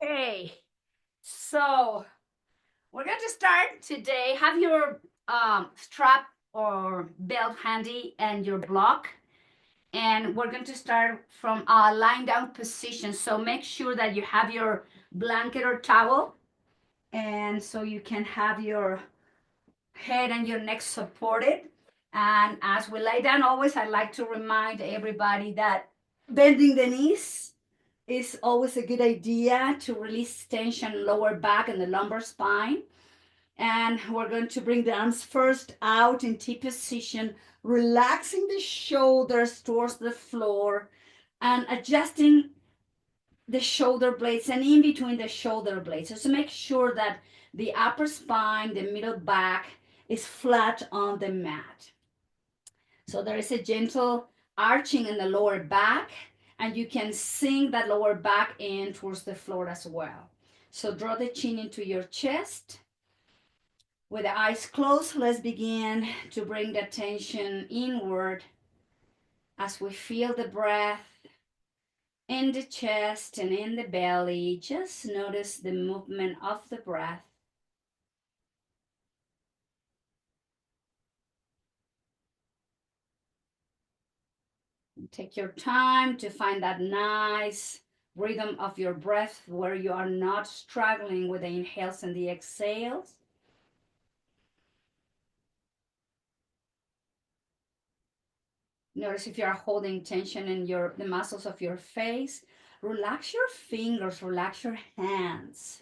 Hey, so we're going to start today. Have your strap or belt handy and your block. And we're going to start from a lying down position. So make sure that you have your blanket or towel. And so you can have your head and your neck supported. And as we lay down, always I like to remind everybody that bending the knees is always a good idea to release tension lower back and the lumbar spine. And we're going to bring the arms first out in T position, relaxing the shoulders towards the floor and adjusting the shoulder blades and in between the shoulder blades. So make sure that the upper spine, the middle back is flat on the mat. So there is a gentle arching in the lower back, and you can sink that lower back in towards the floor as well. So draw the chin into your chest. With the eyes closed, let's begin to bring the attention inward as we feel the breath in the chest and in the belly. Just notice the movement of the breath. Take your time to find that nice rhythm of your breath where you are not struggling with the inhales and the exhales. Notice if you are holding tension in the muscles of your face. Relax your fingers, relax your hands.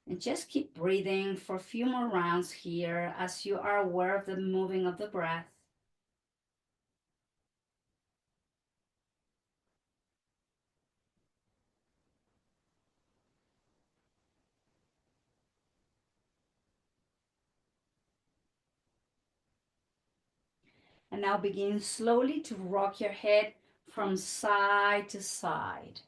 And just keep breathing for a few more rounds here as you are aware of the moving of the breath. And now begin slowly to rock your head from side to side.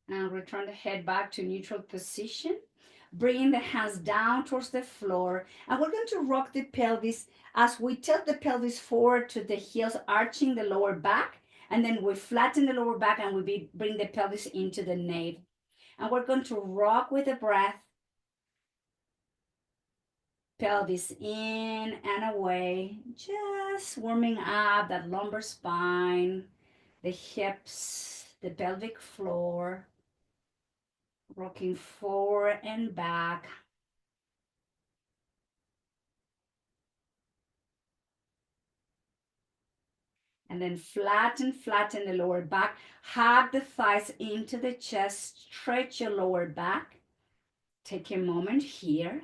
And return the head back to neutral position. Bringing the hands down towards the floor. And we're going to rock the pelvis as we tilt the pelvis forward to the heels, arching the lower back. And then we flatten the lower back and we bring the pelvis into the nape. And we're going to rock with the breath. Pelvis in and away. Just warming up that lumbar spine, the hips, the pelvic floor. Rocking forward and back. And then flatten the lower back. Hug the thighs into the chest. Stretch your lower back. Take a moment here.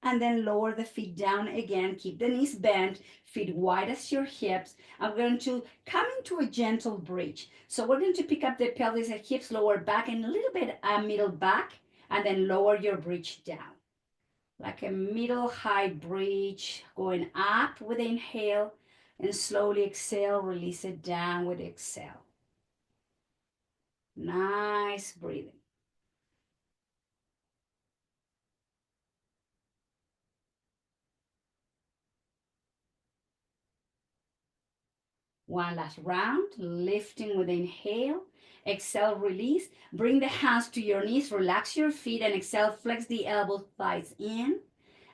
And then lower the feet down again. Keep the knees bent, feet wide as your hips. I'm going to come into a gentle bridge. So we're going to pick up the pelvis and hips, lower back, and a little bit middle back, and then lower your bridge down. Like a middle high bridge, going up with the inhale, and slowly exhale, release it down with exhale. Nice breathing. One last round, lifting with the inhale. Exhale, release. Bring the hands to your knees, relax your feet, and exhale, flex the elbows, thighs in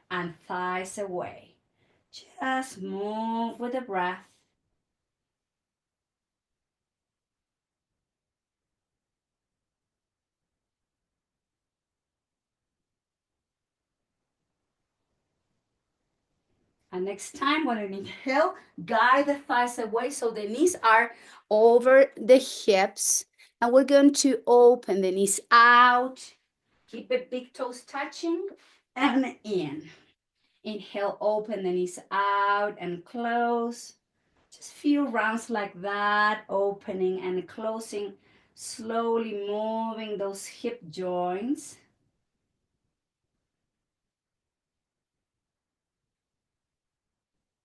and thighs away. Just move with the breath. And next time, when you inhale, guide the thighs away so the knees are over the hips. And we're going to open the knees out. Keep the big toes touching and in. Inhale, open the knees out and close. Just a few rounds like that, opening and closing, slowly moving those hip joints.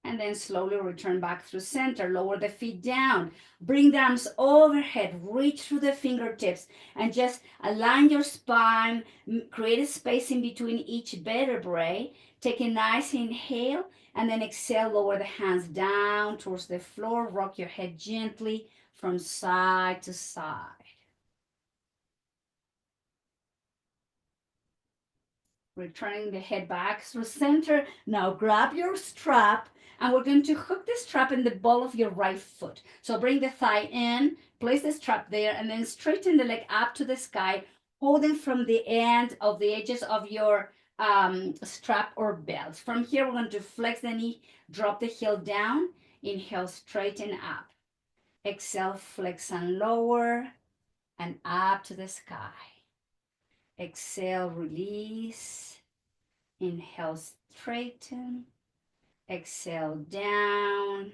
And then slowly return back through center. Lower the feet down. Bring the arms overhead. Reach through the fingertips and just align your spine. Create a space in between each vertebrae. Take a nice inhale and then exhale. Lower the hands down towards the floor. Rock your head gently from side to side. Returning the head back through center. Now grab your strap and we're going to hook the strap in the ball of your right foot. So bring the thigh in, place the strap there, and then straighten the leg up to the sky, holding from the end of the edges of your strap or belt. From here, we're going to flex the knee, drop the heel down, inhale, straighten up. Exhale, flex and lower, and up to the sky. Exhale, release. Inhale, straighten. Exhale, down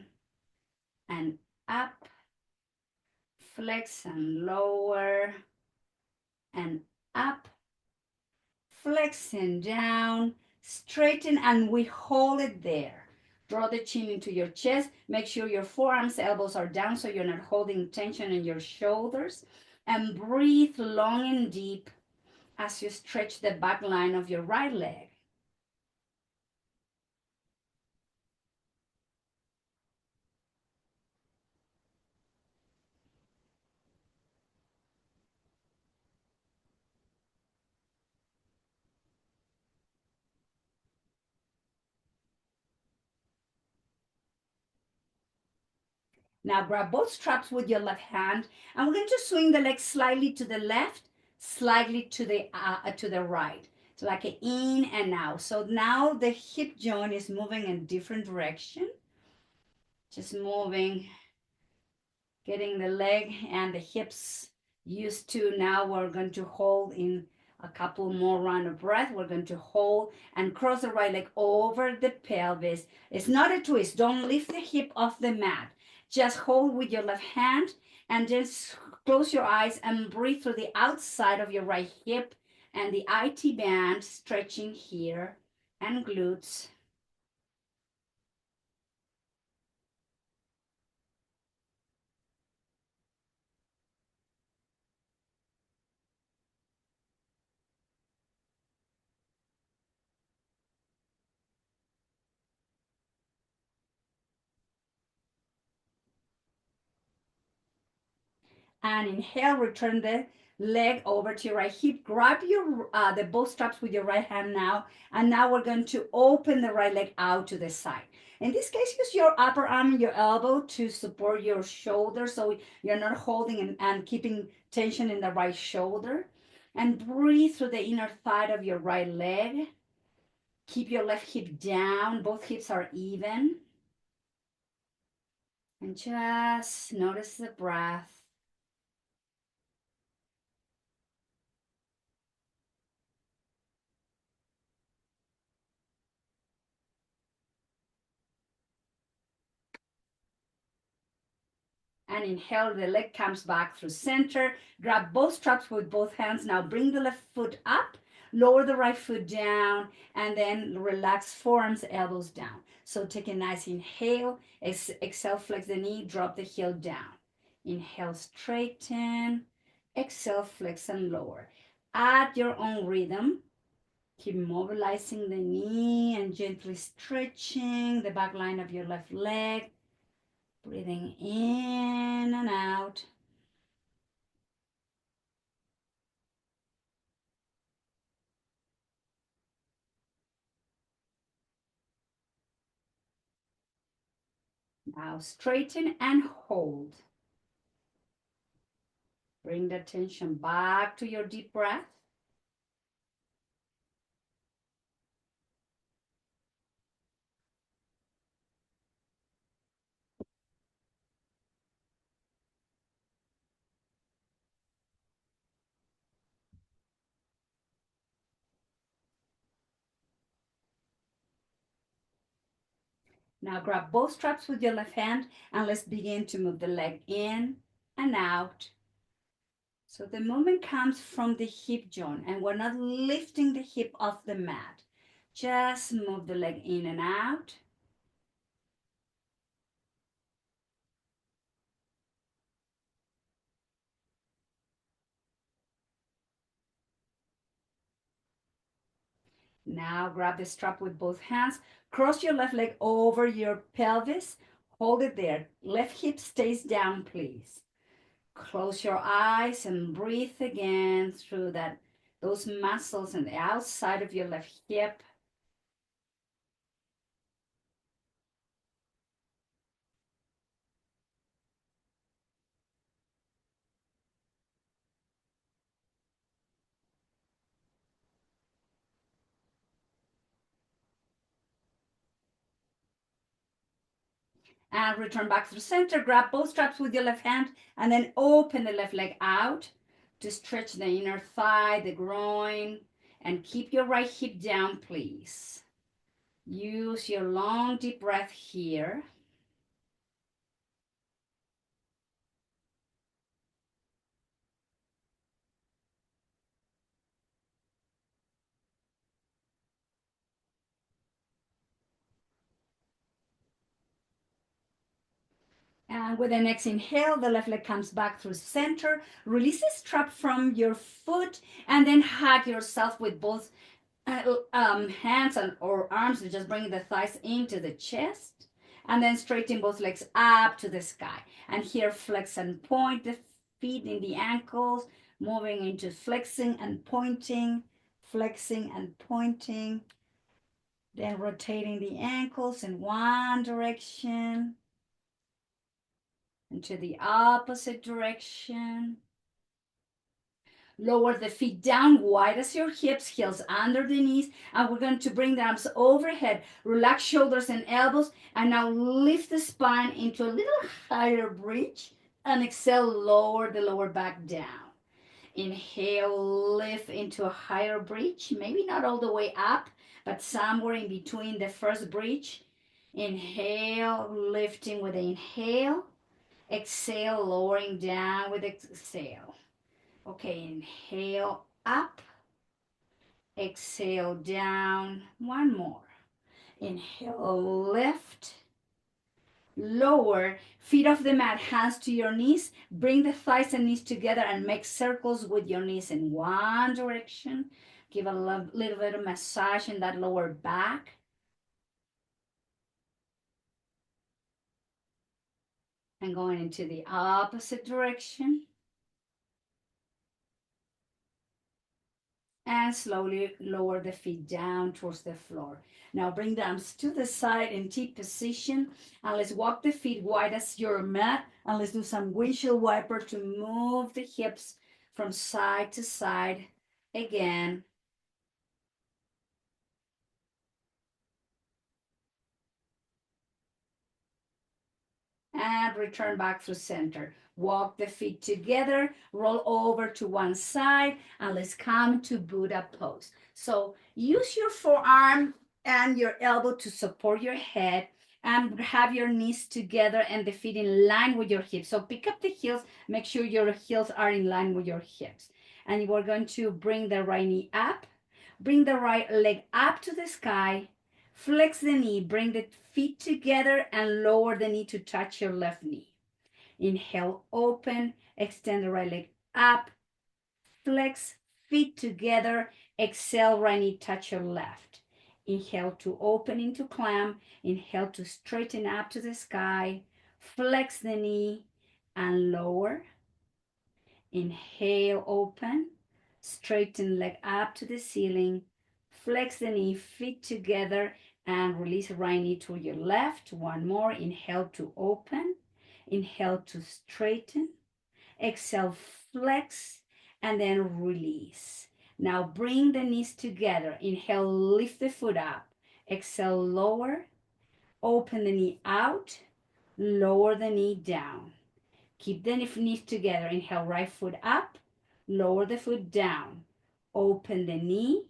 and up. Flex and lower and up. Flex and down. Straighten and we hold it there. Draw the chin into your chest. Make sure your forearms, elbows are down so you're not holding tension in your shoulders. And breathe long and deep as you stretch the back line of your right leg. Now grab both straps with your left hand, and we're going to swing the leg slightly to the left, slightly to the right. So like an in and out. So now the hip joint is moving in different direction. Just moving, getting the leg and the hips used to. Now we're going to hold in a couple more round of breath. We're going to hold and cross the right leg over the pelvis. It's not a twist. Don't lift the hip off the mat. Just hold with your left hand and just close your eyes and breathe through the outside of your right hip and the IT band, stretching here and glutes. And inhale, return the leg over to your right hip. Grab your the both straps with your right hand now. And now we're going to open the right leg out to the side. In this case, use your upper arm and your elbow to support your shoulder so you're not holding and keeping tension in the right shoulder. And breathe through the inner thigh of your right leg. Keep your left hip down. Both hips are even. And just notice the breath. And inhale, the leg comes back through center. Grab both straps with both hands. Now bring the left foot up, lower the right foot down, and then relax forearms, elbows down. So take a nice inhale, exhale, flex the knee, drop the heel down. Inhale, straighten, exhale, flex and lower. At your own rhythm, keep mobilizing the knee and gently stretching the back line of your left leg. Breathing in and out. Now straighten and hold. Bring the attention back to your deep breath. Now grab both straps with your left hand and let's begin to move the leg in and out. So the movement comes from the hip joint and we're not lifting the hip off the mat. Just move the leg in and out. Now grab the strap with both hands. Cross your left leg over your pelvis. Hold it there. Left hip stays down, please. Close your eyes and breathe again through those muscles on the outside of your left hip. And return back to the center. Grab both straps with your left hand and then open the left leg out to stretch the inner thigh, the groin, and keep your right hip down, please. Use your long, deep breath here. And with the next inhale, the left leg comes back through center. Release the strap from your foot and then hug yourself with both hands or arms. Just bring the thighs into the chest. And then straighten both legs up to the sky. And here, flex and point the feet in the ankles, moving into flexing and pointing, flexing and pointing. Then rotating the ankles in one direction and to the opposite direction. Lower the feet down wide as your hips, heels under the knees, and we're going to bring the arms overhead. Relax shoulders and elbows, and now lift the spine into a little higher bridge, and exhale, lower the lower back down. Inhale, lift into a higher bridge, maybe not all the way up, but somewhere in between the first bridge. Inhale, lifting with the inhale. Exhale, lowering down with exhale. Okay, inhale up, exhale down. One more. Inhale, lift, lower, feet off the mat, hands to your knees. Bring the thighs and knees together and make circles with your knees in one direction. Give a little bit of massage in that lower back. And going into the opposite direction. And slowly lower the feet down towards the floor. Now bring the arms to the side in T position, and let's walk the feet wide as your mat, and let's do some windshield wiper to move the hips from side to side again. And return back to center. Walk the feet together, roll over to one side, and let's come to Buddha pose. So use your forearm and your elbow to support your head and have your knees together and the feet in line with your hips. So pick up the heels, make sure your heels are in line with your hips. And we're going to bring the right knee up, bring the right leg up to the sky, flex the knee, bring the feet together and lower the knee to touch your left knee. Inhale, open, extend the right leg up, flex, feet together, exhale, right knee, touch your left. Inhale to open into clam, inhale to straighten up to the sky, flex the knee and lower. Inhale, open, straighten leg up to the ceiling, flex the knee, feet together, and release right knee to your left. One more. Inhale to open, inhale to straighten, exhale, flex, and then release. Now bring the knees together. Inhale, lift the foot up. Exhale, lower, open the knee out, lower the knee down. Keep the knees together. Inhale, right foot up, lower the foot down. Open the knee.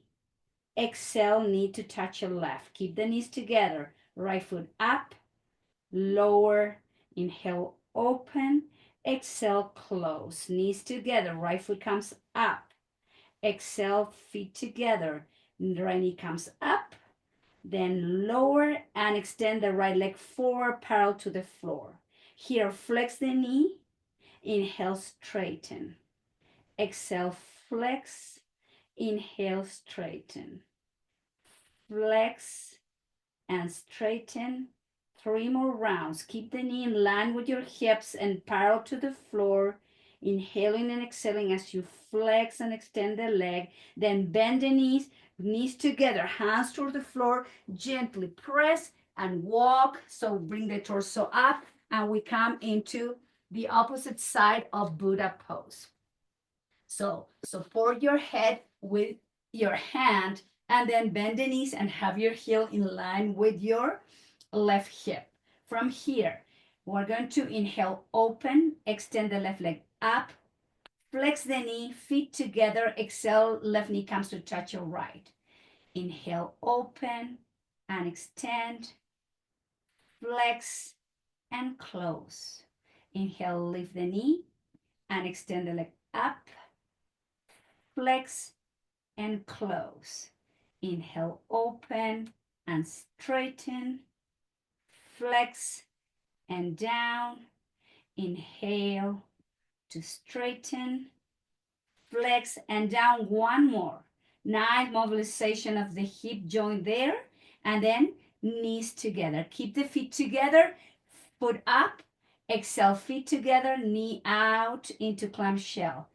Exhale, knee to touch your left. Keep the knees together. Right foot up, lower. Inhale, open. Exhale, close. Knees together. Right foot comes up. Exhale, feet together. Right knee comes up. Then lower and extend the right leg forward, parallel to the floor. Here, flex the knee. Inhale, straighten. Exhale, flex. Inhale, straighten. flex, and straighten. 3 more rounds. Keep the knee in line with your hips and parallel to the floor. Inhaling and exhaling as you flex and extend the leg. Then bend the knees, knees together, hands toward the floor. Gently press and walk. So bring the torso up and we come into the opposite side of Buddha pose. So support your head with your hand and then bend the knees and have your heel in line with your left hip. From here, we're going to inhale, open, extend the left leg up, flex the knee, feet together, exhale, left knee comes to touch your right. Inhale, open and extend, flex and close. Inhale, lift the knee and extend the leg up, flex and close. Inhale, open and straighten, flex and down. Inhale to straighten, flex and down. One more. Nice mobilization of the hip joint there. And then knees together. Keep the feet together, foot up. Exhale, feet together, knee out into clamshell.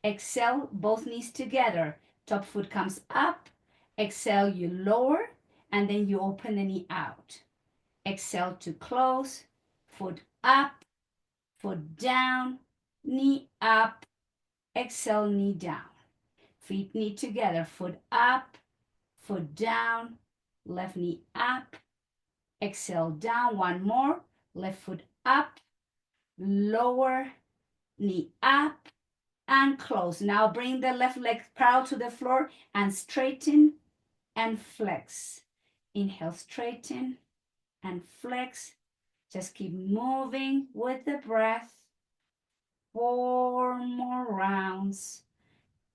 Exhale, both knees together. Top foot comes up. Exhale, you lower, and then you open the knee out. Exhale to close, foot up, foot down, knee up. Exhale, knee down. Feet knee together, foot up, foot down, left knee up. Exhale, down. One more. Left foot up, lower, knee up, and close. Now bring the left leg parallel to the floor and straighten and flex. Inhale, straighten and flex. Just keep moving with the breath. 4 more rounds.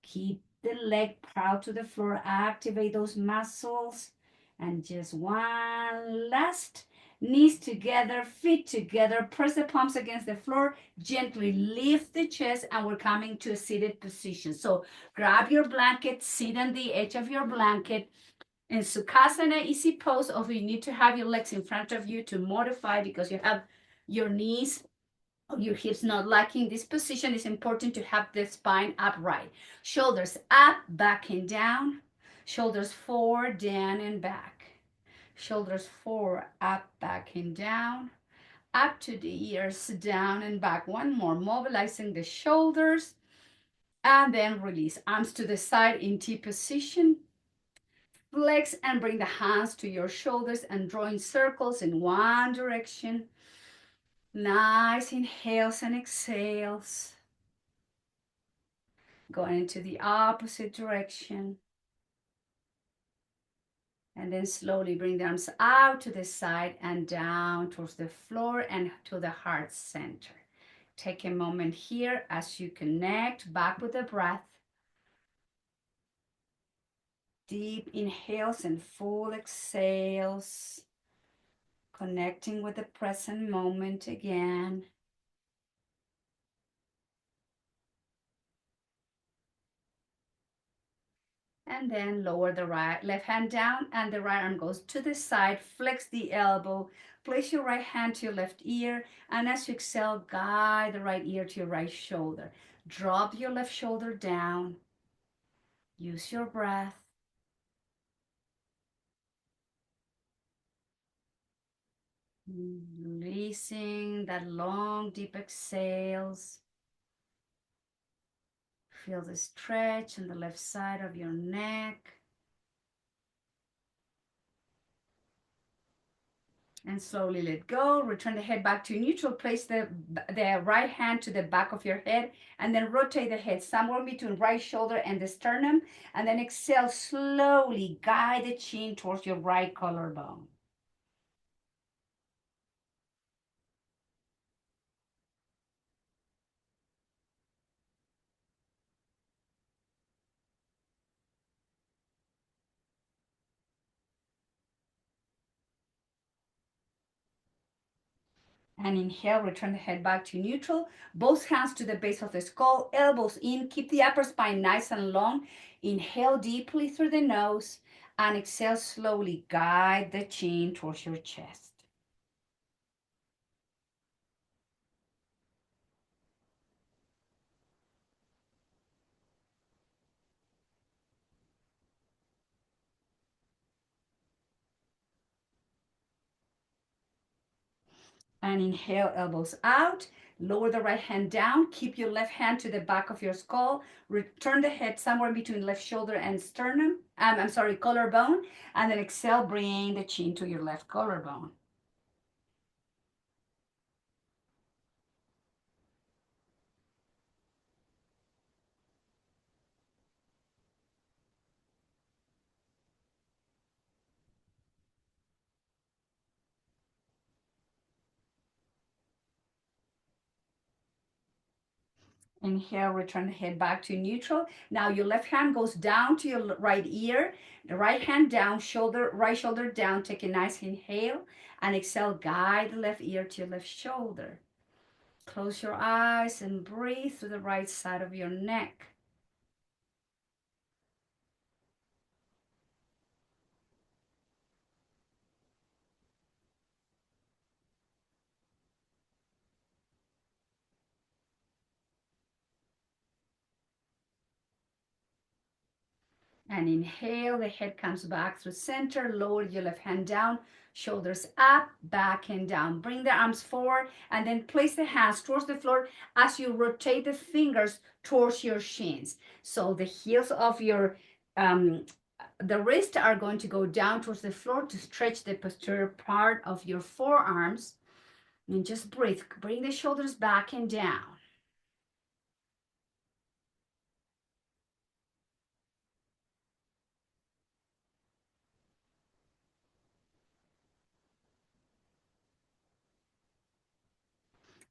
Keep the leg parallel to the floor. Activate those muscles. And just one last. Knees together, feet together. Press the palms against the floor. Gently lift the chest, and we're coming to a seated position. So grab your blanket, sit on the edge of your blanket. In Sukhasana, easy pose, or you need to have your legs in front of you to modify because you have your knees or your hips not locking. This position is important to have the spine upright. Shoulders up, back and down. Shoulders forward, down and back. Shoulders forward, up, back and down. Up to the ears, down and back. One more, mobilizing the shoulders. And then release. Arms to the side in T position. Flex and bring the hands to your shoulders and drawing circles in one direction. Nice inhales and exhales. Going into the opposite direction. And then slowly bring the arms out to the side and down towards the floor and to the heart center. Take a moment here as you connect back with the breath. Deep inhales and full exhales. Connecting with the present moment again. And then lower the left hand down and the right arm goes to the side. Flex the elbow. Place your right hand to your left ear. And as you exhale, guide the right ear to your right shoulder. Drop your left shoulder down. Use your breath. Releasing that long, deep exhales. Feel the stretch on the left side of your neck. And slowly let go. Return the head back to neutral. Place the right hand to the back of your head and then rotate the head somewhere between right shoulder and the sternum. And then exhale slowly. Guide the chin towards your right collarbone. And inhale, return the head back to neutral. Both hands to the base of the skull, elbows in. Keep the upper spine nice and long. Inhale deeply through the nose. And exhale, slowly guide the chin towards your chest. And inhale, elbows out. Lower the right hand down. Keep your left hand to the back of your skull. Return the head somewhere between left shoulder and sternum. I'm sorry, collarbone. And then exhale, bring the chin to your left collarbone. Inhale, return the head back to neutral. Now your left hand goes down to your right ear. The right hand down, right shoulder down. Take a nice inhale and exhale. Guide the left ear to your left shoulder. Close your eyes and breathe through the right side of your neck. And inhale, the head comes back through center. Lower your left hand down, shoulders up, back and down. Bring the arms forward and then place the hands towards the floor as you rotate the fingers towards your shins. So the heels of your the wrists are going to go down towards the floor to stretch the posterior part of your forearms. And just breathe. Bring the shoulders back and down.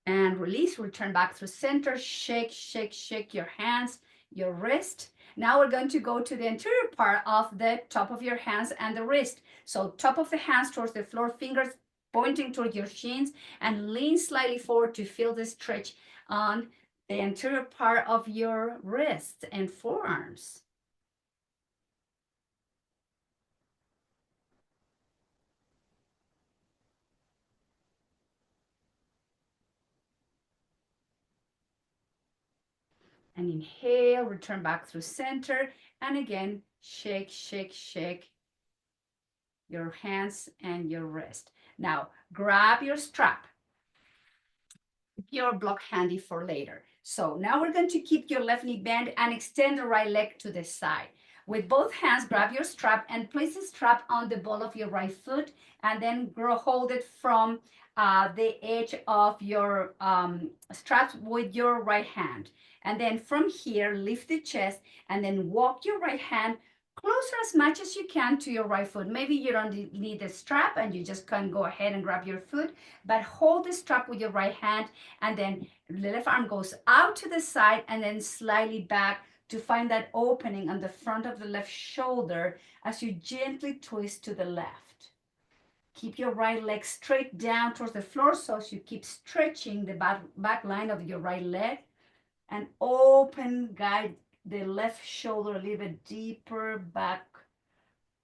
And release, return back through center. Shake, shake, shake your hands, your wrist. Now we're going to go to the anterior part of the top of your hands and the wrist. So top of the hands towards the floor, fingers pointing toward your shins, and lean slightly forward to feel the stretch on the anterior part of your wrists and forearms. And inhale, return back through center. And again, shake, shake, shake your hands and your wrist. Now, grab your strap. Your block handy for later. So now we're going to keep your left knee bent and extend the right leg to the side. With both hands, grab your strap and place the strap on the ball of your right foot, and then hold it from the edge of your straps with your right hand. And then from here, lift the chest and then walk your right hand closer as much as you can to your right foot. Maybe you don't need the strap and you just can go ahead and grab your foot, but hold the strap with your right hand, and then the left arm goes out to the side and then slightly back to find that opening on the front of the left shoulder as you gently twist to the left. Keep your right leg straight down towards the floor so as you keep stretching the back line of your right leg, and open, guide the left shoulder a little bit deeper back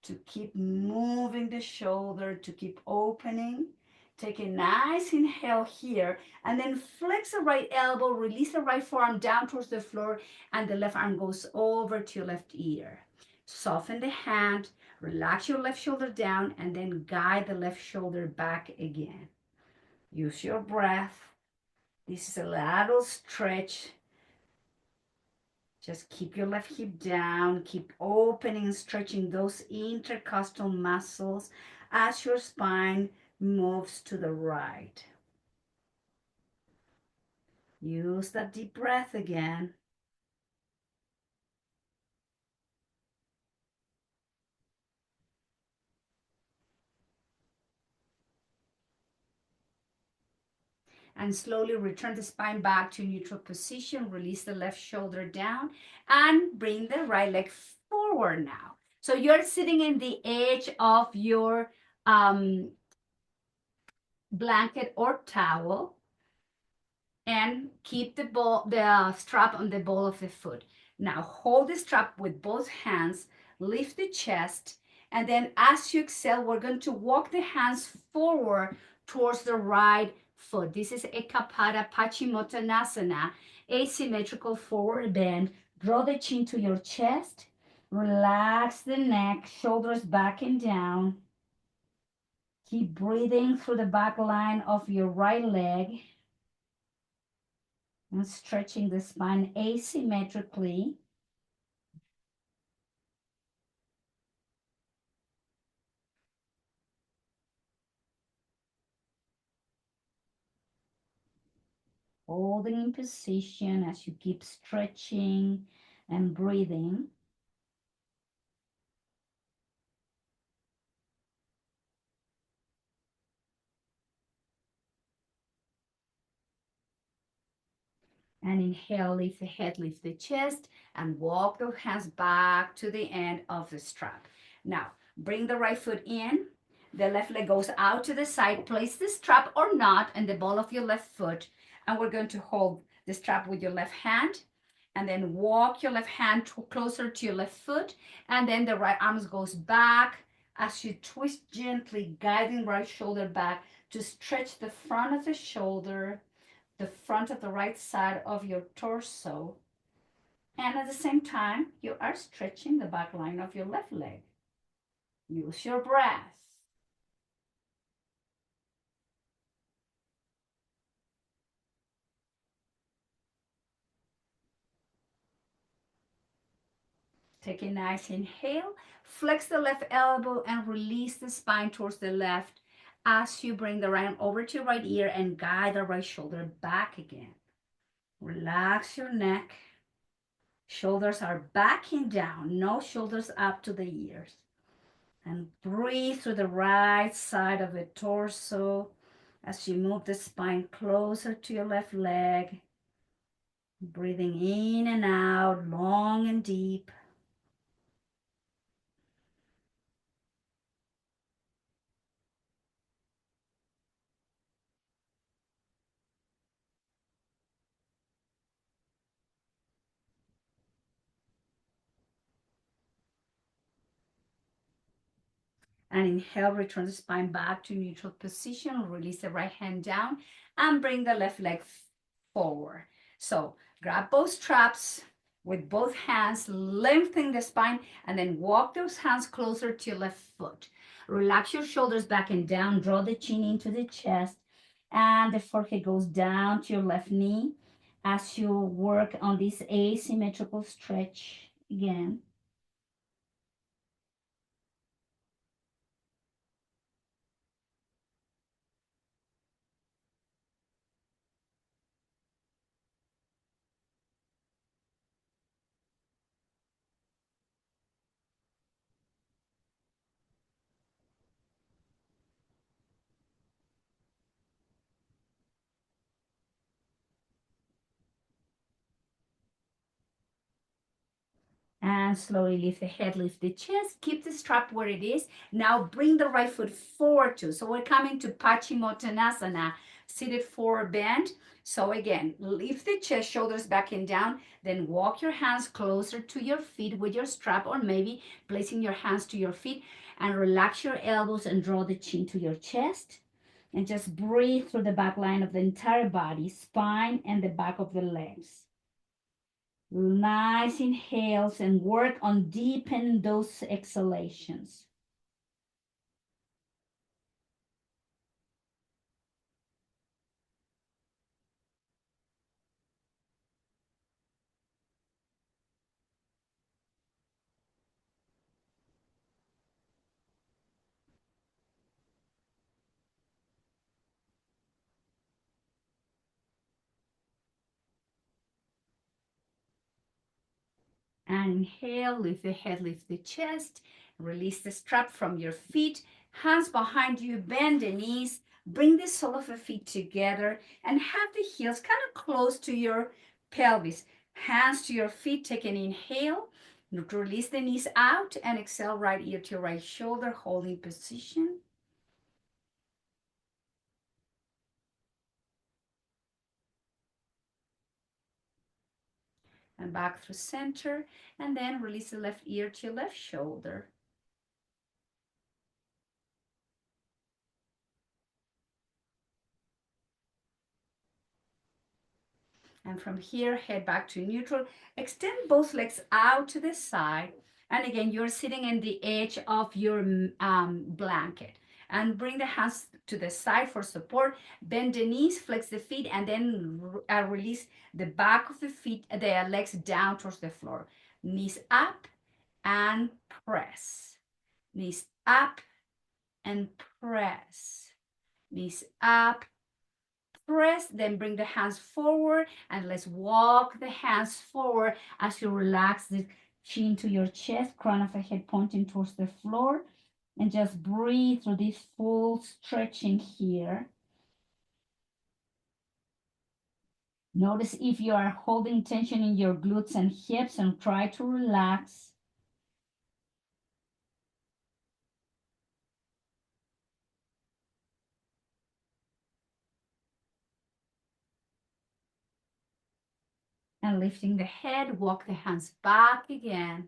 to keep moving the shoulder, to keep opening. Take a nice inhale here, and then flex the right elbow, release the right forearm down towards the floor, and the left arm goes over to your left ear. Soften the hand, relax your left shoulder down, and then guide the left shoulder back again. Use your breath. This is a lateral stretch. Just keep your left hip down, keep opening and stretching those intercostal muscles as your spine moves to the right. Use that deep breath again. And slowly return the spine back to neutral position. Release the left shoulder down and bring the right leg forward now. So you're sitting in the edge of your blanket or towel, and keep the strap on the ball of the foot. Now hold the strap with both hands, lift the chest, And then as you exhale, we're going to walk the hands forward towards the right foot. This is Ekapada Paschimottanasana, asymmetrical forward bend. Draw the chin to your chest. Relax the neck, shoulders back and down. Keep breathing through the back line of your right leg and stretching the spine asymmetrically. Holding in position as you keep stretching and breathing. And inhale, lift the head, lift the chest, and walk the hands back to the end of the strap. Now, bring the right foot in. The left leg goes out to the side. Place the strap or not in the ball of your left foot. And we're going to hold the strap with your left hand. And then walk your left hand closer to your left foot. And then the right arm goes back as you twist gently, guiding right shoulder back to stretch the front of the shoulder, the front of the right side of your torso. And at the same time, you are stretching the back line of your left leg. Use your breath. Take a nice inhale. Flex the left elbow and release the spine towards the left as you bring the right arm over to your right ear and guide the right shoulder back again. Relax your neck. Shoulders are backing down, no shoulders up to the ears. And breathe through the right side of the torso as you move the spine closer to your left leg. Breathing in and out, long and deep. And inhale, return the spine back to neutral position. Release the right hand down and bring the left leg forward. So grab both straps with both hands, lengthen the spine, and then walk those hands closer to your left foot. Relax your shoulders back and down. Draw the chin into the chest, and the forehead goes down to your left knee as you work on this asymmetrical stretch again. And slowly lift the head, lift the chest, keep the strap where it is. Now bring the right foot forward too. So we're coming to Paschimottanasana, seated forward bend. So again, lift the chest, shoulders back and down, then walk your hands closer to your feet with your strap, or maybe placing your hands to your feet, and relax your elbows and draw the chin to your chest. And just breathe through the back line of the entire body, spine, and the back of the legs. Nice inhales and work on deepening those exhalations. And inhale, lift the head, lift the chest, release the strap from your feet, hands behind you, bend the knees, bring the sole of the feet together and have the heels kind of close to your pelvis. Hands to your feet, take an inhale, release the knees out and exhale right ear to right shoulder, holding position. And back through center, and then release the left ear to your left shoulder. And from here, head back to neutral. Extend both legs out to the side. And again, you're sitting in the edge of your blanket. And bring the hands to the side for support. Bend the knees, flex the feet, and then release the back of the feet, the legs down towards the floor. Knees up and press. Knees up and press. Knees up, press, then bring the hands forward, and let's walk the hands forward as you relax the chin to your chest, crown of the head pointing towards the floor, and just breathe through this full stretching here. Notice if you are holding tension in your glutes and hips, and try to relax. And lifting the head, walk the hands back again.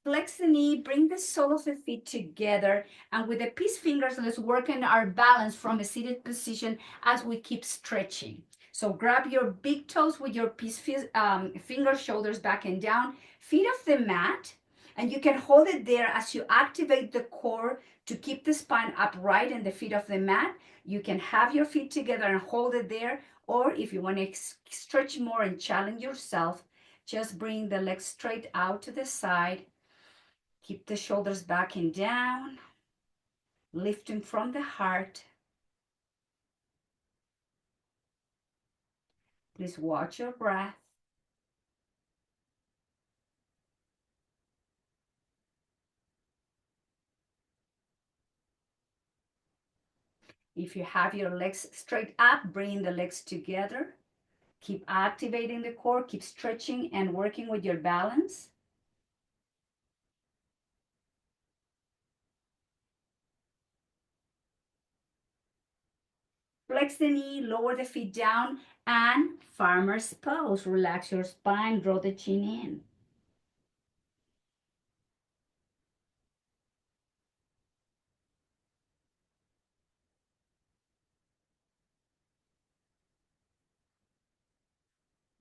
Flex the knee, bring the sole of the feet together, and with the peace fingers, let's work on our balance from a seated position as we keep stretching. So grab your big toes with your peace fingers, shoulders back and down, feet off the mat, and you can hold it there as you activate the core to keep the spine upright and the feet off the mat. You can have your feet together and hold it there, or if you want to stretch more and challenge yourself, just bring the legs straight out to the side. Keep the shoulders back and down, lifting from the heart. Please watch your breath. If you have your legs straight up, bring the legs together. Keep activating the core, keep stretching and working with your balance. Flex the knee, lower the feet down, and farmer's pose. Relax your spine, draw the chin in.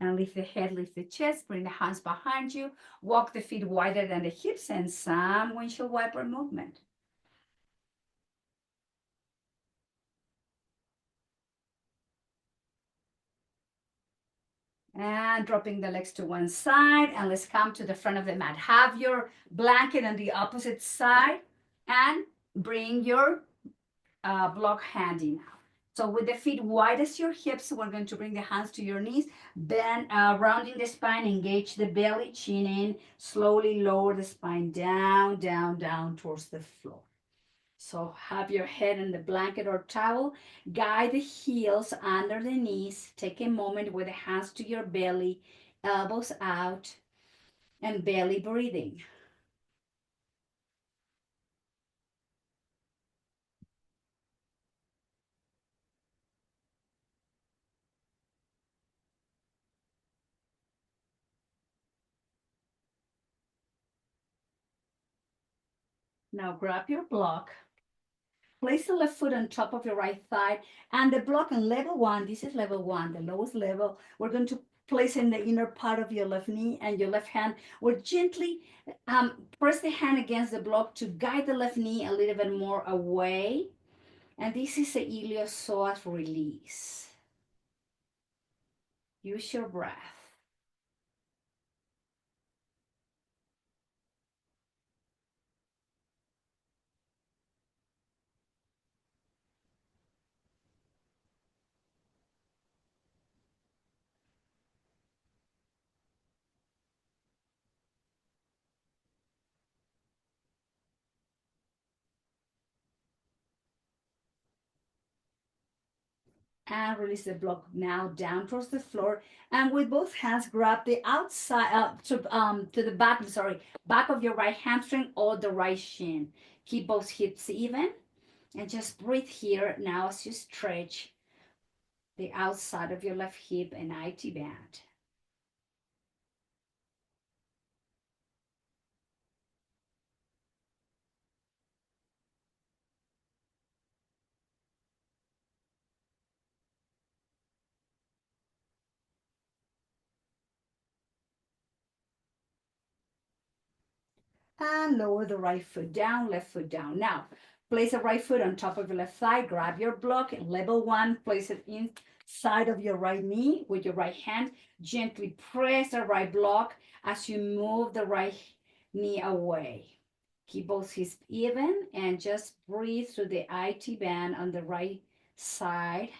And lift the head, lift the chest, bring the hands behind you, walk the feet wider than the hips, and some windshield wiper movement. And dropping the legs to one side, and let's come to the front of the mat. Have your blanket on the opposite side and bring your block handy now. So with the feet wide as your hips, we're going to bring the hands to your knees, bend, rounding the spine, engage the belly, chin in, slowly lower the spine down, down, down towards the floor. So have your head in the blanket or towel. Guide the heels under the knees. Take a moment with the hands to your belly, elbows out, and belly breathing. Now grab your block. Place the left foot on top of your right thigh, and the block on level one. This is level one, the lowest level. We're going to place in the inner part of your left knee and your left hand. We're gently press the hand against the block to guide the left knee a little bit more away. And this is the iliopsoas release. Use your breath. And release the block now down towards the floor. And with both hands, grab the outside to the back, back of your right hamstring or the right shin. Keep both hips even, and just breathe here now as you stretch the outside of your left hip and IT band. And lower the right foot down, left foot down. Now, place the right foot on top of your left thigh. Grab your block and level one. Place it inside of your right knee with your right hand. Gently press the right block as you move the right knee away. Keep both hips even and just breathe through the IT band on the right side,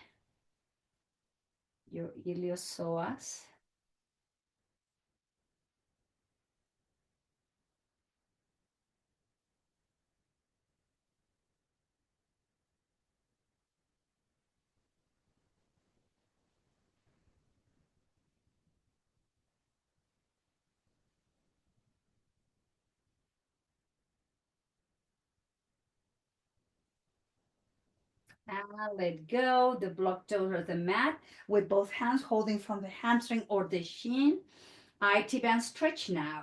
your iliopsoas. And let go the block toes of the mat with both hands holding from the hamstring or the shin. IT band stretch now.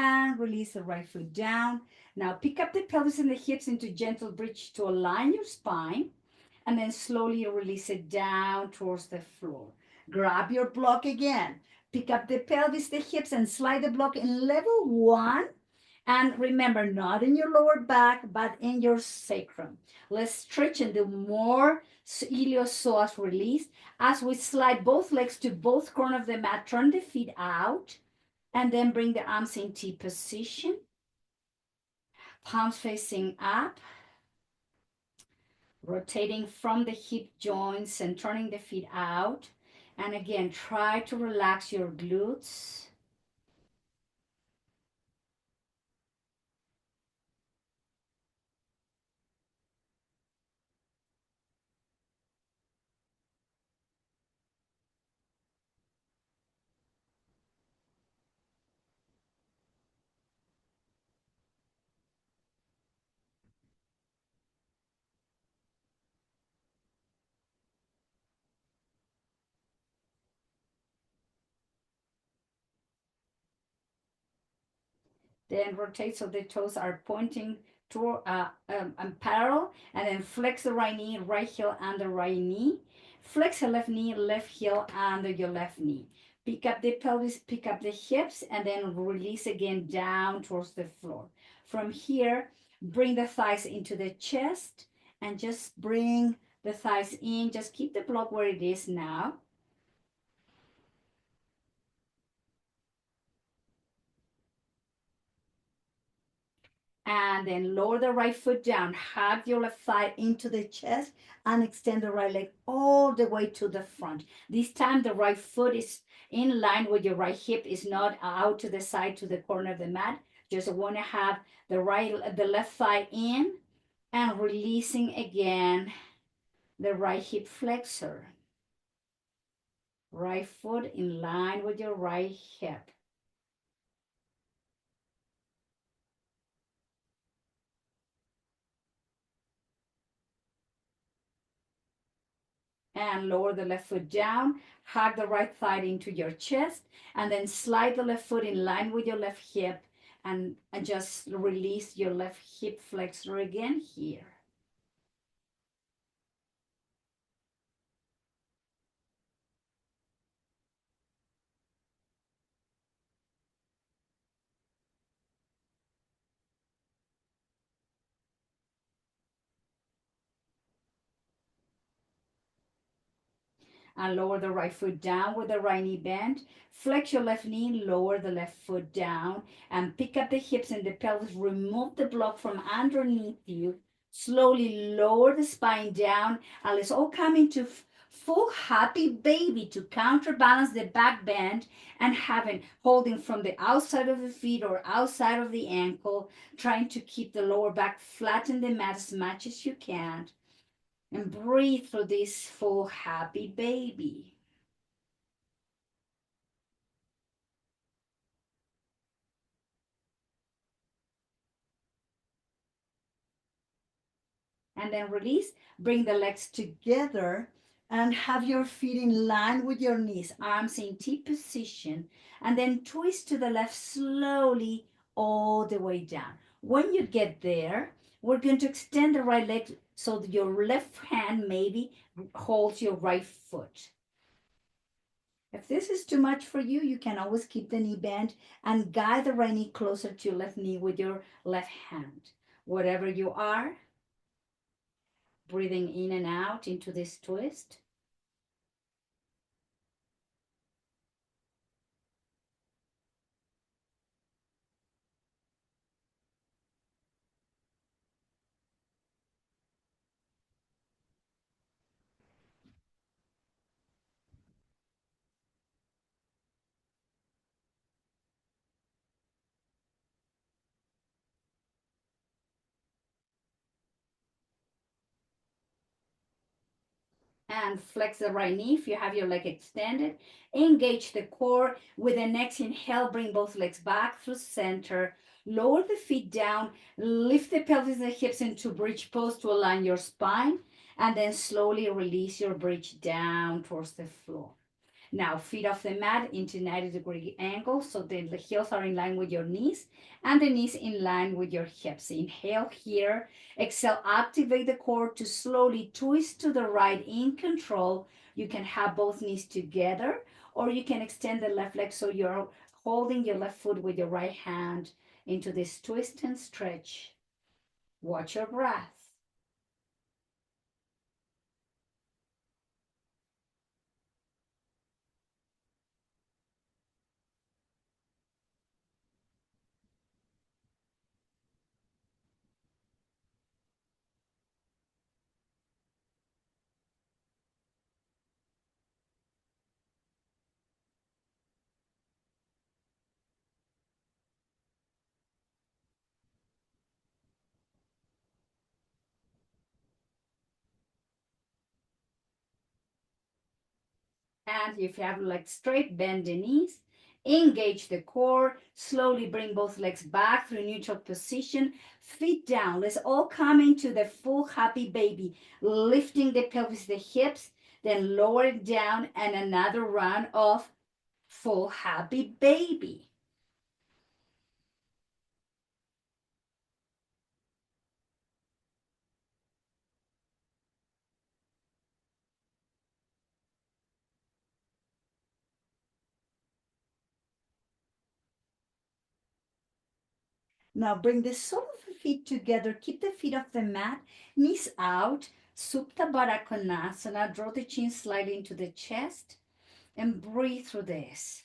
And release the right foot down. Now pick up the pelvis and the hips into gentle bridge to align your spine, and then slowly release it down towards the floor. Grab your block again. Pick up the pelvis, the hips, and slide the block in level one. And remember, not in your lower back, but in your sacrum. Let's stretch and do more iliopsoas release as we slide both legs to both corners of the mat. Turn the feet out and then bring the arms in T position. Palms facing up. Rotating from the hip joints and turning the feet out. And again, try to relax your glutes. Then rotate so the toes are pointing toward parallel, and then flex the right knee, right heel under right knee. Flex the left knee, left heel under your left knee. Pick up the pelvis, pick up the hips, and then release again down towards the floor. From here, bring the thighs into the chest and just bring the thighs in. Just keep the block where it is now. And then lower the right foot down, hug your left thigh into the chest, and extend the right leg all the way to the front. This time the right foot is in line with your right hip, is not out to the side to the corner of the mat. Just want to have the left thigh in and releasing again the right hip flexor. Right foot in line with your right hip. And lower the left foot down, hug the right thigh into your chest, and then slide the left foot in line with your left hip, and just release your left hip flexor again here. And lower the right foot down with the right knee bent. Flex your left knee, lower the left foot down, and pick up the hips and the pelvis. Remove the block from underneath you. Slowly lower the spine down, and let's all come into full happy baby to counterbalance the back bend and holding from the outside of the feet or outside of the ankle, trying to keep the lower back flat in the mat as much as you can. And breathe through this full happy baby. and then release. Bring the legs together and have your feet in line with your knees, arms in T position, and then twist to the left slowly all the way down. When you get there, we're going to extend the right leg so that your left hand maybe holds your right foot. If this is too much for you, you can always keep the knee bent and guide the right knee closer to your left knee with your left hand. Whatever you are, breathing in and out into this twist. And flex the right knee if you have your leg extended. Engage the core. With the next inhale, bring both legs back through center. Lower the feet down. Lift the pelvis and the hips into bridge pose to align your spine. And then slowly release your bridge down towards the floor. Now, feet off the mat into 90-degree angle so the heels are in line with your knees and the knees in line with your hips. Inhale here. Exhale, activate the core to slowly twist to the right in control. You can have both knees together or you can extend the left leg so you're holding your left foot with your right hand into this twist and stretch. Watch your breath. And if you have like straight, bend the knees, engage the core, slowly bring both legs back through neutral position, feet down. Let's all come into the full happy baby, lifting the pelvis, the hips, then lower it down and another round of full happy baby. Now bring the sole of the feet together. Keep the feet off the mat, knees out. Supta Baddha Konasana. Draw the chin slightly into the chest and breathe through this.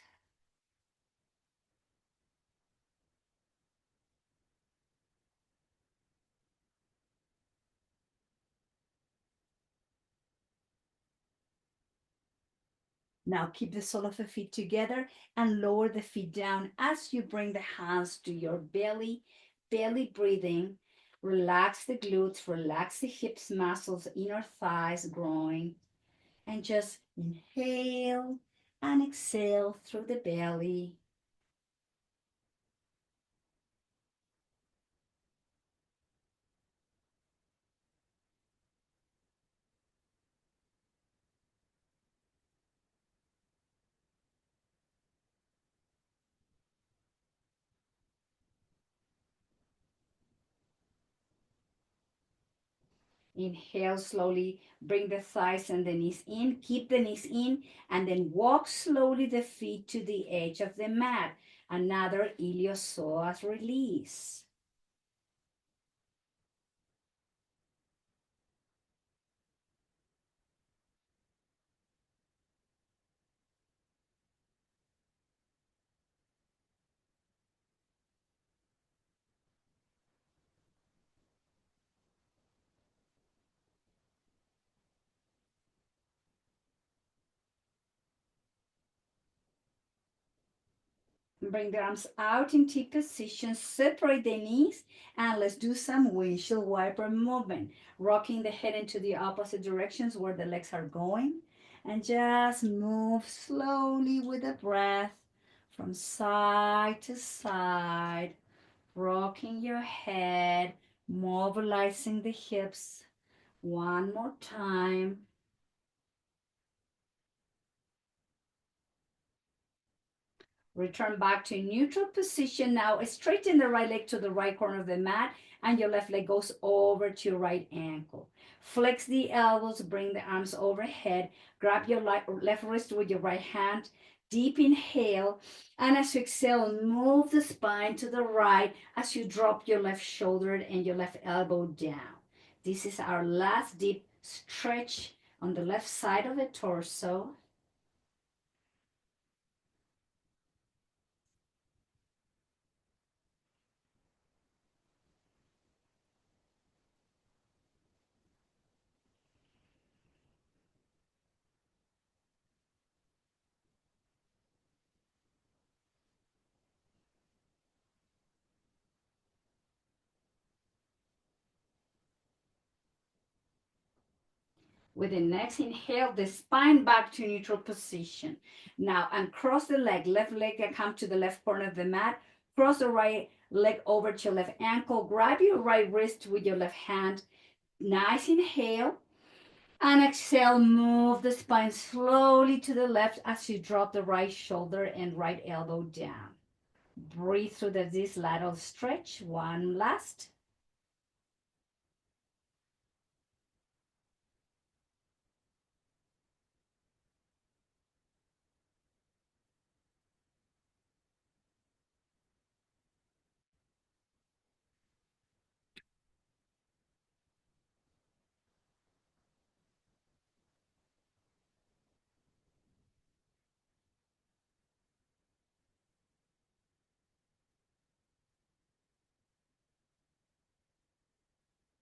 Now keep the sole of the feet together and lower the feet down as you bring the hands to your belly, belly breathing. Relax the glutes, relax the hips, muscles, inner thighs growing. And just inhale and exhale through the belly. Inhale slowly, bring the thighs and the knees in, keep the knees in, and then walk slowly the feet to the edge of the mat. Another iliopsoas release. Bring the arms out in T position, separate the knees, and let's do some windshield wiper movement. Rocking the head into the opposite directions where the legs are going. And just move slowly with the breath from side to side, rocking your head, mobilizing the hips, One more time. Return back to neutral position. Now straighten the right leg to the right corner of the mat, and your left leg goes over to your right ankle. Flex the elbows, bring the arms overhead. Grab your left wrist with your right hand. Deep inhale, and as you exhale, move the spine to the right as you drop your left shoulder and your left elbow down. This is our last deep stretch on the left side of the torso. With the next inhale, the spine back to neutral position. Now, uncross the leg. Left leg can come to the left corner of the mat. Cross the right leg over to your left ankle. Grab your right wrist with your left hand. Nice inhale. And exhale, move the spine slowly to the left as you drop the right shoulder and right elbow down. Breathe through this lateral stretch. One last.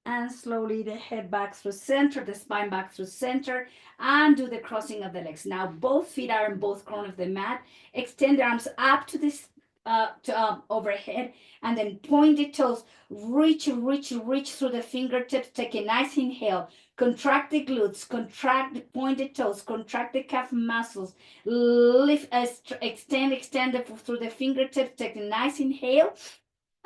And slowly the head back through center, the spine back through center, and do the crossing of the legs. Now both feet are in both corners of the mat. Extend the arms up to this overhead, and then point the toes. Reach through the fingertips. Take a nice inhale. Contract the glutes, contract the pointed toes, contract the calf muscles. Lift, extend through the fingertips. Take a nice inhale.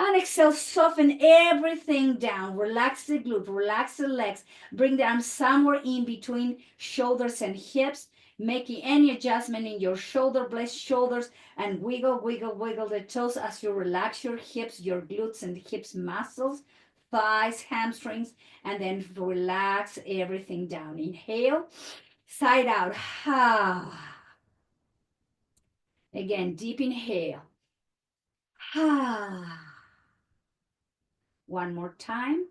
And exhale, soften everything down. Relax the glute, relax the legs. Bring the arms somewhere in between shoulders and hips, making any adjustment in your shoulder blades, shoulders, and wiggle the toes as you relax your hips, your glutes and hips muscles, thighs, hamstrings, and then relax everything down. Inhale, side out. Again, deep inhale. One more time.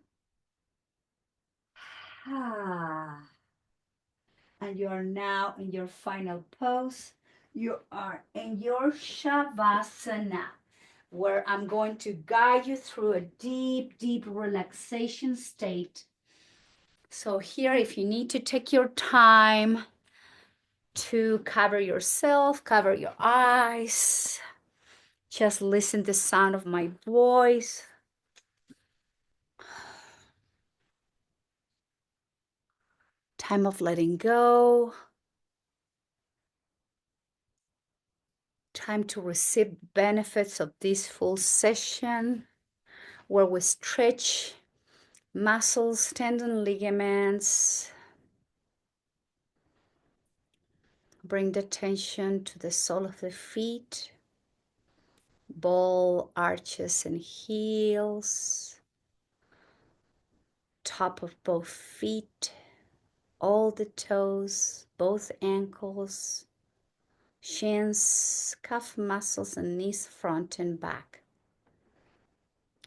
And you are now in your final pose. You are in your Shavasana, where I'm going to guide you through a deep relaxation state. So here, if you need to take your time to cover yourself, cover your eyes, just listen to the sound of my voice. Time of letting go. Time to receive benefits of this full session where we stretch muscles, tendon, ligaments. Bring the attention to the sole of the feet, ball, arches, and heels, top of both feet, all the toes, both ankles, shins, calf muscles, and knees, front and back.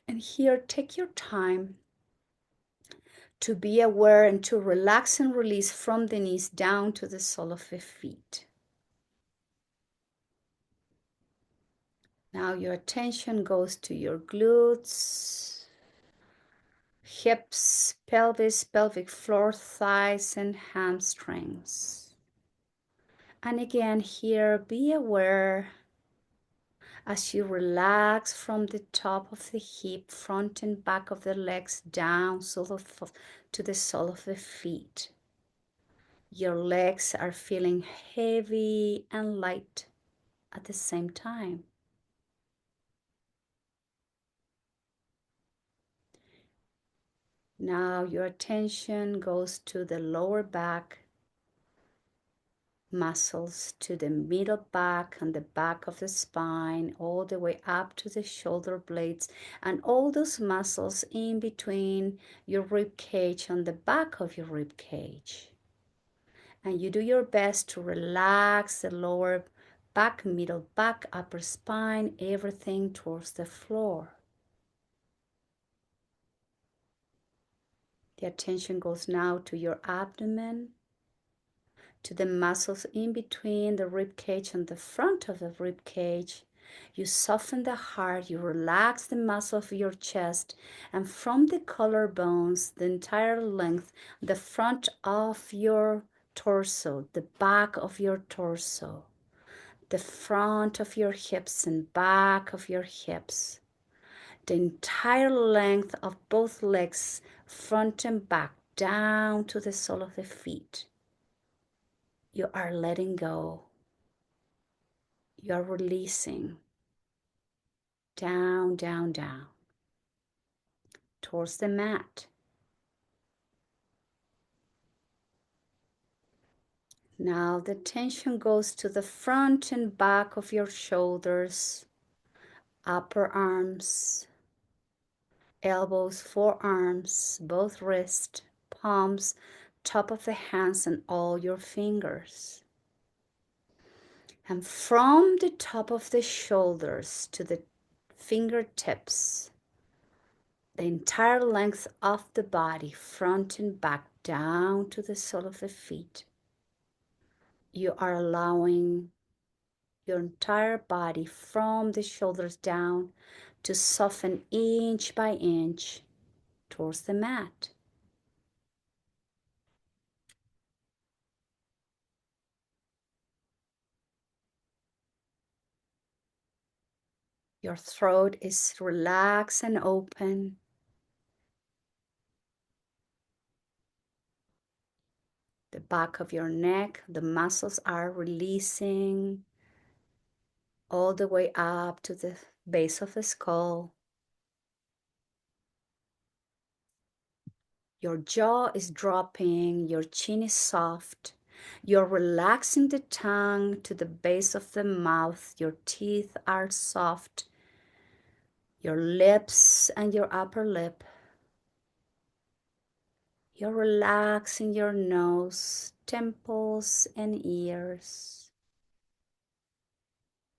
And here, take your time to be aware and to relax and release from the knees down to the sole of the feet. Now your attention goes to your glutes, hips, pelvis, pelvic floor, thighs, and hamstrings. And again here, be aware as you relax from the top of the hip, front and back of the legs, down to the sole of the feet. Your legs are feeling heavy and light at the same time. Now your attention goes to the lower back muscles, to the middle back and the back of the spine, all the way up to the shoulder blades, and all those muscles in between your rib cage and the back of your rib cage. And you do your best to relax the lower back, middle back, upper spine, everything towards the floor. The attention goes now to your abdomen, to the muscles in between the rib cage and the front of the rib cage. You soften the heart, you relax the muscle of your chest, and from the collarbones, the entire length, the front of your torso, the back of your torso, the front of your hips and back of your hips, the entire length of both legs, front and back, down to the sole of the feet. You are letting go. You are releasing down, down, down towards the mat. Now the tension goes to the front and back of your shoulders, upper arms, elbows, forearms, both wrists, palms, top of the hands, and all your fingers. And from the top of the shoulders to the fingertips, the entire length of the body, front and back, down to the sole of the feet, you are allowing your entire body from the shoulders down to soften inch by inch towards the mat. Your throat is relaxed and open. The back of your neck, the muscles are releasing all the way up to the base of the skull. Your jaw is dropping, your chin is soft. You're relaxing the tongue to the base of the mouth. Your teeth are soft. Your lips and your upper lip. You're relaxing your nose, temples, and ears.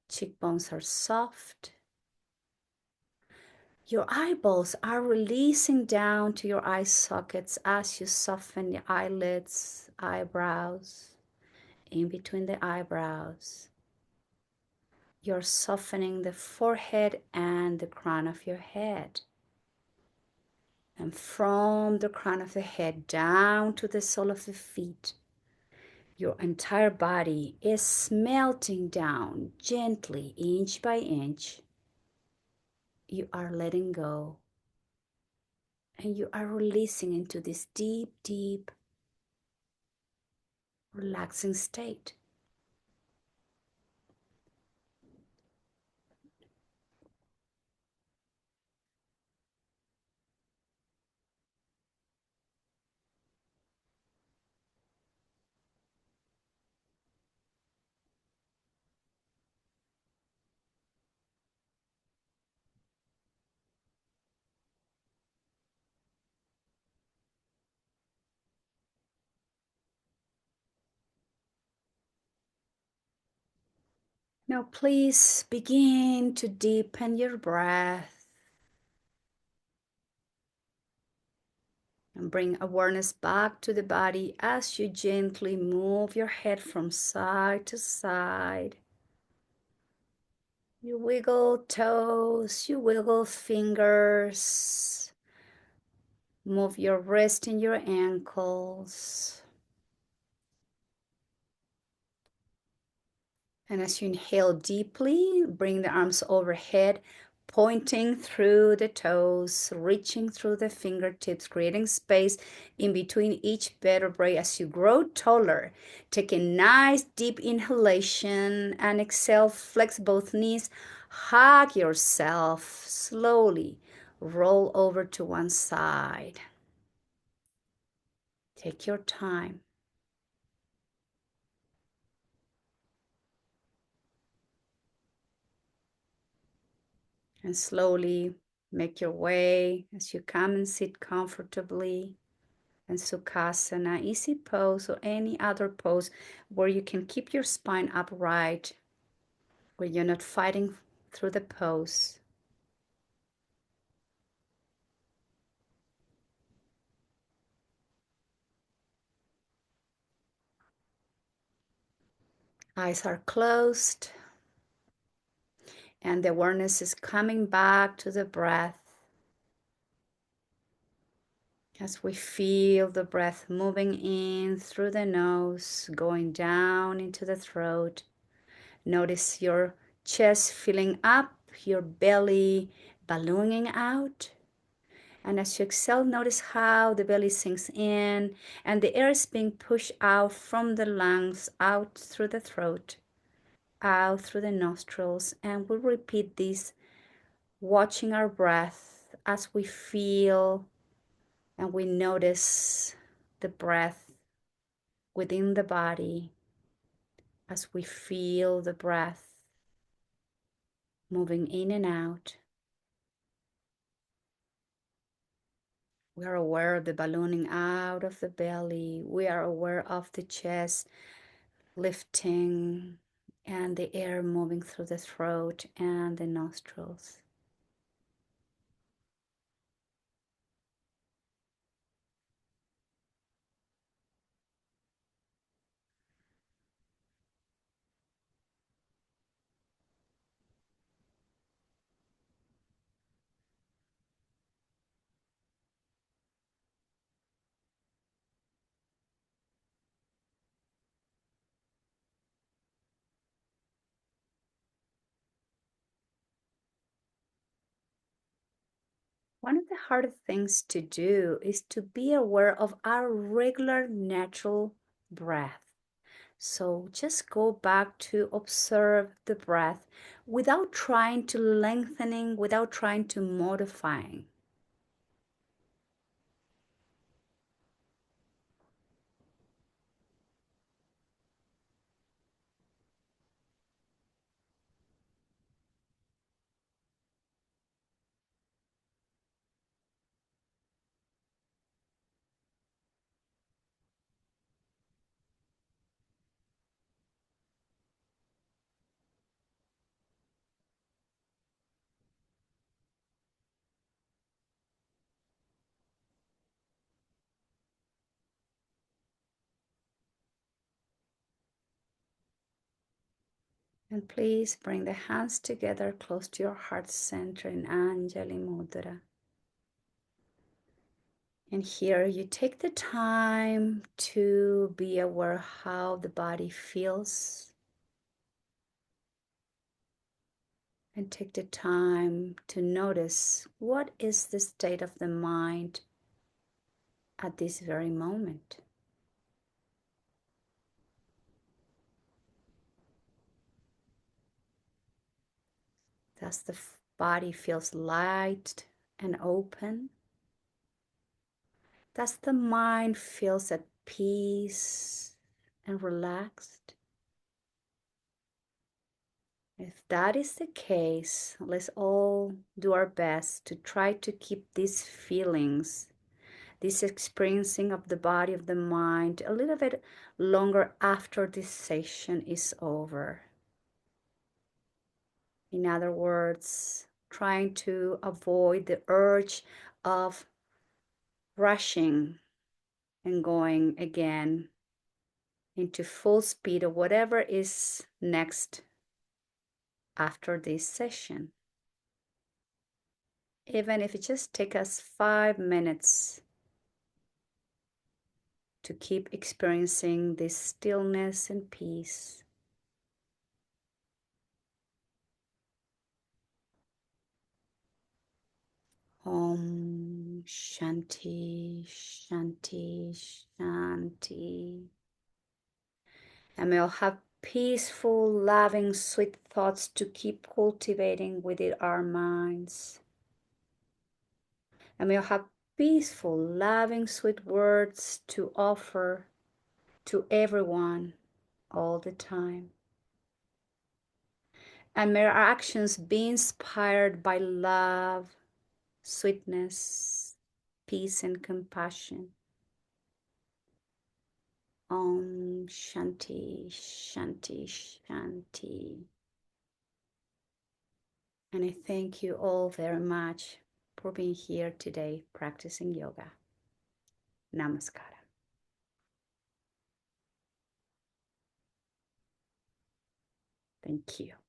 Cheekbones are soft. Your eyeballs are releasing down to your eye sockets as you soften the eyelids, eyebrows, in between the eyebrows. You're softening the forehead and the crown of your head. And from the crown of the head down to the sole of the feet, your entire body is melting down gently, inch by inch. You are letting go. And you are releasing into this deep, deep, relaxing state. Now please begin to deepen your breath and bring awareness back to the body as you gently move your head from side to side. You wiggle toes, you wiggle fingers, move your wrist and your ankles. And as you inhale deeply, bring the arms overhead, pointing through the toes, reaching through the fingertips, creating space in between each vertebrae as you grow taller. Take a nice deep inhalation and exhale, flex both knees, hug yourself slowly, roll over to one side. Take your time. And slowly make your way as you come and sit comfortably in Sukhasana, easy pose or any other pose where you can keep your spine upright, where you're not fighting through the pose. Eyes are closed and the awareness is coming back to the breath. As we feel the breath moving in through the nose, going down into the throat. Notice your chest filling up, your belly ballooning out. And as you exhale, notice how the belly sinks in and the air is being pushed out from the lungs, out through the throat, out through the nostrils. And we'll repeat this, watching our breath as we feel and we notice the breath within the body, as we feel the breath moving in and out. We are aware of the ballooning out of the belly. We are aware of the chest lifting and the air moving through the throat and the nostrils. One of the hardest things to do is to be aware of our regular natural breath. So just go back to observe the breath without trying to lengthening, without trying to modifying. And please bring the hands together close to your heart center in Anjali Mudra. And here you take the time to be aware how the body feels. And take the time to notice what is the state of the mind at this very moment. Does the body feels light and open? Does the mind feels at peace and relaxed? If that is the case, let's all do our best to try to keep these feelings, this experiencing of the body, of the mind, a little bit longer after this session is over. In other words, trying to avoid the urge of rushing and going again into full speed or whatever is next after this session. Even if it just takes us 5 minutes to keep experiencing this stillness and peace. Om Shanti, Shanti, Shanti. And may all have peaceful, loving, sweet thoughts to keep cultivating within our minds. And may all have peaceful, loving, sweet words to offer to everyone all the time. And may our actions be inspired by love, sweetness, peace, and compassion. Om Shanti, Shanti, Shanti. And I thank you all very much for being here today practicing yoga. Namaskar. Thank you.